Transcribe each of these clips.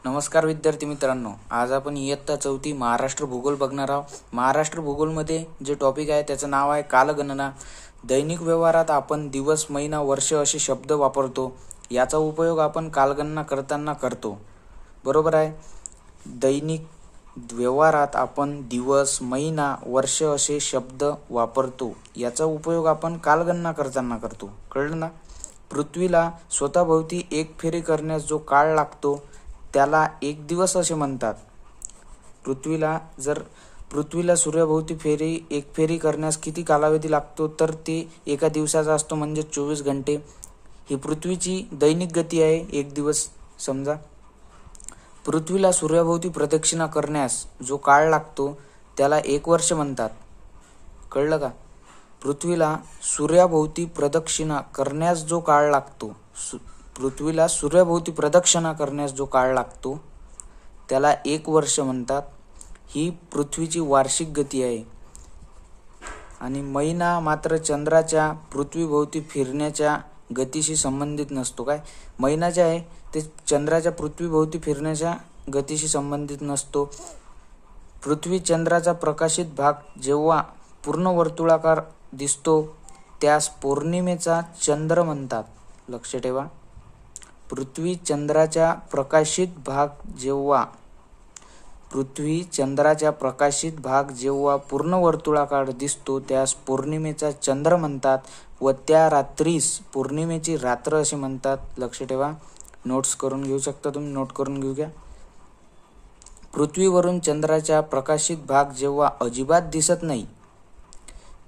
नमस्कार विद्यार्थी मित्रांनो, आज आपण इयत्ता 4 महाराष्ट्र भूगोल बघणार आहोत। महाराष्ट्र भूगोलमध्ये जे टॉपिक आहे त्याचं नाव आहे कालगणना। दैनिक व्यवहारात आपण दिवस, महिना, वर्ष असे शब्द वापरतो। याचा उपयोग आपण कालगणना करताना करतो, बरोबर आहे। दैनिक व्यवहारात आपण दिवस, महिना, वर्ष असे शब्द वापरतो। याचा उपयोग आपण कालगणना करताना करतो, कळलं ना। पृथ्वीला स्वतःभोवती एक फेरी करण्यास जो काळ लागतो त्याला एक दिवस असे म्हणतात। पृथ्वीला सूर्याभोवती एक फेरी करण्यास किती कालावधी लागतो तर ते एका दिवसाचा असतो, म्हणजे 24 घंटे। ही पृथ्वीची दैनिक गती आहे, एक दिवस समजा। पृथ्वीला सूर्याभोवती प्रदक्षिणा करण्यास जो काळ लागतो त्याला एक वर्ष म्हणतात, कळलं का। पृथ्वीला सूर्याभोवती प्रदक्षिणा करण्यास जो काळ लागतो त्याला एक वर्ष म्हणतात। ही पृथ्वीची वार्षिक गती आहे। आणि महिना मात्र चंद्राच्या पृथ्वीभोवती फिरण्याच्या गतीशी संबंधित नसतो। काय महिना जे आहे ते चंद्राच्या पृथ्वीभोवती फिरण्याच्या गतीशी संबंधित नसतो। पृथ्वी चंद्राचा प्रकाशित भाग जेव्हा पूर्ण वर्तुळाकार दिसतो त्यास पौर्णिमेचा चंद्र म्हणतात, लक्ष ठेवा। पृथ्वी चंद्राच्या प्रकाशित भाग जेव्हा पूर्ण वर्तुळाकार दिसतो त्यास पौर्णिमेचा चंद्र म्हणतात व त्या रात्रीस पौर्णिमेची रात्र असे म्हणतात, लक्ष ठेवा। नोट्स करून घेऊ शकता तुम्ही, नोट करून घेऊ घ्या। पृथ्वीवरून चंद्राचा प्रकाशित भाग जेव्हा अजिबात दिसत नाही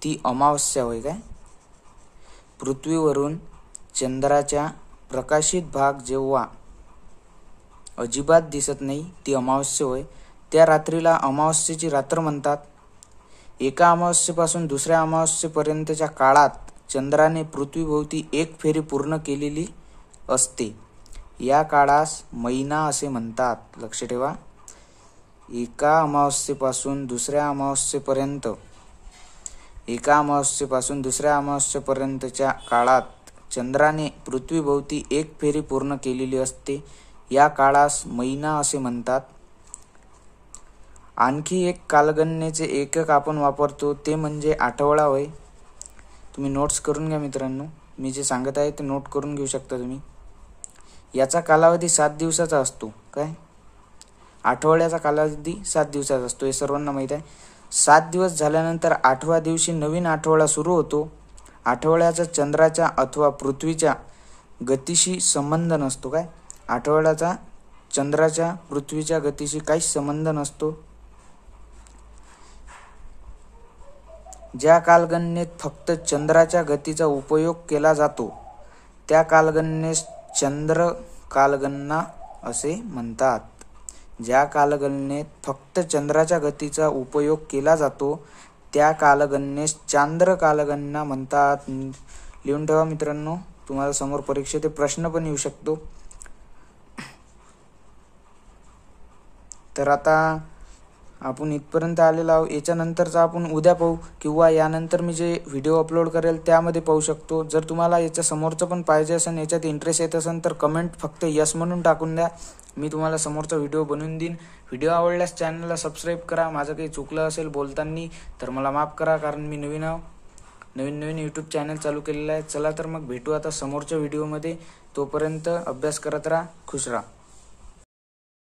ती अमावस्या होय। काय पृथ्वीवरून चंद्राचा प्रकाशित भाग जेव्हा अजिबात दिसत नाही ती अमावस्या होय। त्या रात्रीला अमावस्येची रात्र म्हणतात। एका अमावस्येपासून दुसऱ्या अमावस्येपर्यंतच्या काळात चंद्राने पृथ्वीभोवती एक फेरी पूर्ण केलेली असते। या काळास महिना असे म्हणतात, लक्ष ठेवा। एका अमावस्येपासून दुसऱ्या अमावस्येपर्यंतच्या काळात चंद्राने पृथ्वीभोवती एक फेरी पूर्ण केलेली असते। या काळास महिना असे म्हणतात। आणखी एक कालगणनेचे एकक आपण वापरतो ते म्हणजे आठवडा होय। तुम्ही नोट्स करून घ्या मित्रांनो, मी जे सांगत आहे ते नोट करून घेऊ शकता तुम्ही। याचा कालावधी 7 दिवसाचा असतो। काय आठवड्याचा कालावधी 7 दिवसाचा असतो, हे सर्वांना माहीत आहे। 7 दिवस झाल्यानंतर 8व्या दिवशी नवीन आठवडा सुरू होतो। आठवड्याचा चंद्राच्या अथवा पृथ्वीच्या गतीशी संबंध नसतो। काय आठवड्याचा चंद्राच्या पृथ्वीच्या गतीशी काहीच संबंध नसतो। ज्या कालगणनेत फक्त चंद्राच्या गतीचा उपयोग केला जातो त्या कालगणनेस चंद्र कालगणना असे म्हणतात। ज्या कालगणनेत फक्त चंद्राच्या गतीचा उपयोग केला जातो त्या कालगणनेस चांद्र कालगणना म्हणतात। लिहून ठेवा मित्रांनो, तुम्हाला समोर परीक्षेत प्रश्न पण येऊ शकतो। तर आता आपण इथपर्यंत आलेलो आहोत। याच्यानंतरचा आपण उद्या पाहू किंवा यानंतर मी जे व्हिडिओ अपलोड करेल त्यामध्ये पाहू शकतो। जर तुम्हाला याच्या समोरचं पण पाहिजे असेल, याच्यात इंटरेस्ट येत असेल तर कमेंट फक्त यस म्हणून टाकून द्या, मी तुम्हाला समोरचा व्हिडिओ बनवून देईन। व्हिडिओ आवडल्यास चॅनलला सबस्क्राईब करा। माझं काही चुकलं असेल बोलताना तर मला माफ करा, कारण मी नवीन यूट्यूब चॅनल चालू केलेलं आहे। चला तर मग भेटू आता समोरच्या व्हिडिओमध्ये। तोपर्यंत अभ्यास करत राहा, खुश राहा।